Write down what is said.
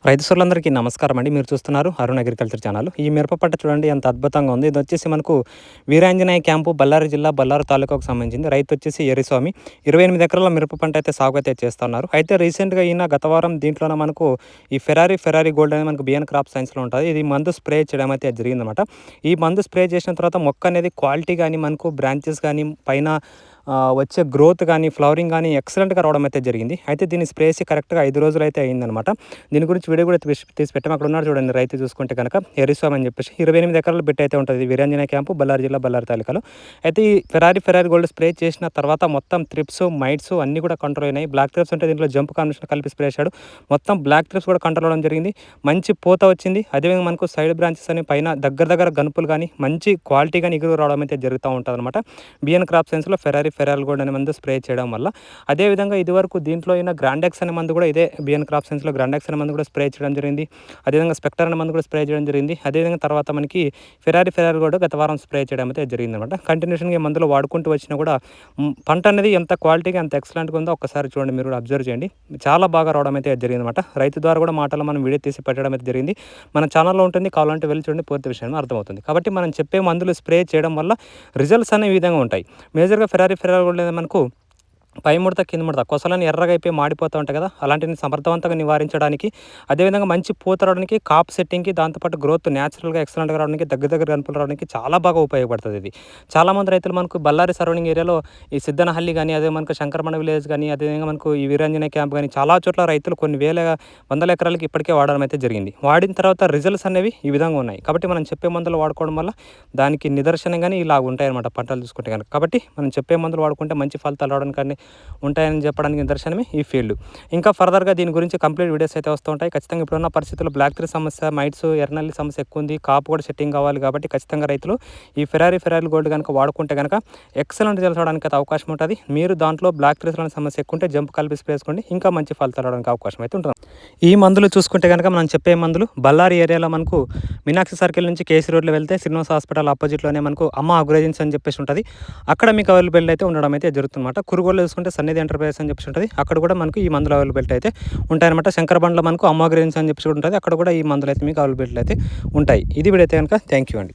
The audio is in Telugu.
రైతు సోదరులందరికీ నమస్కారం అండి. మీరు చూస్తున్నారు అరుణ్ అగ్రికల్చర్ ఛానల్. ఈ మిరప పంట చూడండి ఎంత అద్భుతంగా ఉంది. ఇది వచ్చేసి మనకు వీరాంజనేయ క్యాంపు బళ్ళారి జిల్లా బళ్ళారి తాలూకాకు సంబంధించింది. రైతు వచ్చేసి ఎర్రిస్వామి 28 ఎకరాల మిరప పంట అయితే సాగు అయితే చేస్తున్నారు. అయితే రీసెంట్‌గా ఈయన గత వారం దీంట్లోనే మనకు ఈ ఫెరారీ గోల్డ్ అనేది మనకు బిఎన్ క్రాప్ సైన్స్‌లో ఉంటది. ఇది మందు స్ప్రే చేయడం అయితే జరిగిందన్నమాట. ఈ మందు స్ప్రే చేసిన తర్వాత మొక్క అనేది క్వాలిటీ గాని, మనకు బ్రాంచెస్ గాని, పైన వచ్చే గ్రోత్ గానీ, ఫ్లవరింగ్ గానీ ఎక్సలెంట్‌గా రావడం అయితే జరిగింది. అయితే దీన్ని స్ప్రే చేసి కరెక్ట్‌గా 5 రోజులైతే అయిందనమాట. దీని గురించి వీడియో కూడా తీసి పెట్టాము. అక్కడ ఉన్నాడు చూడండి రైతు చూసుకుంటే కనుక ఎర్రిస్వామి అని చెప్పేసి 28 ఎకరాలు బిట్ అయితే ఉంటది. వీరాంజనేయ క్యాంపు బళ్ళారి జిల్లా బళ్ళారి తాలూకాలో. అయితే ఈ ఫెరారీ గోల్డ్ స్ప్రే చేసిన తర్వాత మొత్తం థ్రిప్స్, మైట్స్ అన్నీ కూడా కంట్రోల్ అయినాయి. బ్లాక్ థ్రిప్స్ ఉంటే దీంట్లో జంప్ కాంబినేషన్ కలిపి స్ప్రే చేశాడు. మొత్తం బ్లాక్ థ్రిప్స్ కూడా కంట్రోల్ అవ్వడం జరిగింది. మంచి పూత వచ్చింది. అదేవిధంగా మనకు సైడ్ బ్రాంచెస్ అని పైన దగ్గర గనుపులు కానీ మంచి క్వాలిటీ గానీ ఎగురు రావడం అయితే జరుగుతూ ఉంటుందన్నమాట. బిఎన్ క్రాప్ సైన్స్‌లో ఫెరారీ గోల్డ్ అనే మందు స్ప్రే చేయడం వల్ల. అదేవిధంగా ఇదివరకు దీంట్లో అయిన గ్రాండెక్స్ అనే మందు కూడా ఇదే బిఎన్ క్రాప్ సైన్స్‌లో గ్రాండెక్స్ అనే మందు కూడా స్ప్రే చేయడం జరిగింది. అదేవిధంగా స్పెక్టర్ అనే మందు కూడా స్ప్రే చేయడం జరిగింది. అదేవిధంగా తర్వాత మనకి ఫెరారీ గోల్డ్ గత వారం స్ప్రే చేయడం అయితే జరిగిందనమాట. కంటిన్యూషన్‌గా ఈ మందులు వాడుకుంటూ వచ్చినా కూడా పంట అనేది ఎంత క్వాలిటీగా ఎంత ఎక్సలెంట్‌గా ఉందో ఒక్కసారి చూడండి, మీరు కూడా అబ్జర్వ్ చేయండి. చాలా బాగా రావడం అయితే జరిగిందనమాట. రైతు ద్వారా కూడా మాటలు మనం వీడియో తీసి పెట్టడం అయితే జరిగింది. మన ఛానల్‌లో ఉంటుంది, కావాలంటే వెళ్ళి చూడండి, పూర్తి విషయం అర్థమవుతుంది. కాబట్టి మనం చెప్పే మందులు స్ప్రే చేయడం వల్ల రిజల్ట్స్ అనేవి ఈ విధంగా ఉంటాయి. మేజర్‌గా ఫెరారీ గోల్డ్ అనేది మనకు పై ముడత, కింద ముడత, కొసలని ఎర్రగా అయిపోయి మాడిపోతూ ఉంటాయి కదా, అలాంటివి సమర్థవంతంగా నివారించడానికి, అదేవిధంగా మంచి పూత రావడానికి, కాప్ సెట్టింగ్‌కి, దాంతోపాటు గ్రోత్ న్యాచురల్‌గా ఎక్సలెంట్‌గా రావడానికి, దగ్గర గనుపులు రావడానికి చాలా బాగా ఉపయోగపడుతుంది ఇది. చాలామంది రైతులు మనకు బళ్ళారి సరౌండింగ్ ఏరియాలో ఈ సిద్దనహల్లి కానీ, అదే మనకు శంకరమణ విలేజ్ కానీ, అదేవిధంగా మనకు ఈ వీరాంజనేయ క్యాంప్ కానీ చాలా చోట్ల రైతులు కొన్ని వందల ఎకరాలకి ఇప్పటికే వాడడం అయితే జరిగింది. వాడిన తర్వాత రిజల్ట్స్ అనేవి ఈ విధంగా ఉన్నాయి. కాబట్టి మనం చెప్పే మందులు వాడుకోవడం వల్ల దానికి నిదర్శనంగానే ఇలా ఉంటాయన్నమాట పంటలు చూసుకుంటే కనుక. కాబట్టి మనం చెప్పే మందులు వాడుకుంటే మంచి ఫలితాలు రావడానికి కానీ ఉంటాయని చెప్పడానికి నిదర్శనమే ఈ ఫీల్డ్. ఇంకా ఫర్దర్‌గా దీని గురించి కంప్లీట్ వీడియోస్ అయితే వస్తూ ఉంటాయి. ఖచ్చితంగా ఇప్పుడున్న పరిస్థితుల్లో బ్లాక్ థ్రెడ్ సమస్య, మైట్స్, ఎర్రనల్లి సమస్య ఎక్కువ ఉంది. కాపు కూడా సెట్టింగ్ కావాలి కాబట్టి ఖచ్చితంగా రైతులు ఈ ఫెరారీ గోల్డ్ కనుక వాడుకుంటే కనుక ఎక్సలెంట్ రిజల్ట్స్ రావడానికి అయితే అవకాశం ఉంటుంది. మీరు దాంట్లో బ్లాక్ థ్రెడ్స్ అనే సమస్య ఎక్కువ ఉంటే జంప్ కలిపి స్ప్రే చేసుకోండి, ఇంకా మంచి ఫలితాలు రావడానికి అవకాశం అయితే ఉంటుంది. ఈ మందులు చూసుకుంటే కనుక మనం చెప్పే మందులు బళ్ళారి ఏరియాలో మనకు మీనాక్షి సర్కిల్ నుంచి కేసీ రోడ్లో వెళ్తే శ్రీనివాస హాస్పిటల్ ఆపోజిట్లోనే మనకు అమ్మ అగ్రోజెన్స్ అని చెప్పేసి ఉంటుంది. అక్కడ మీకు అవైలబుల్ అయితే ఉండడం అయితే జరుగుతుందన్నమాట. కురుగోలు చూసుకుంటే సన్నిధి ఎంటర్ప్రైజెస్ అని చెప్పేసి ఉంటుంది. అక్కడ కూడా మనకు ఈ మందులు అవైలబిలిటీ అయితే ఉంటాయన్నమాట. శంకరబండ్లో మనకు అమ్మ అగ్రోజెన్స్ అని చెప్పేసి ఉంటుంది. అక్కడ కూడా ఈ మందులు అయితే మీకు అవైలబిలిటీ అయితే ఉంటాయి. ఇది వీడియో అయితే కనుక థ్యాంక్ యూ అండి.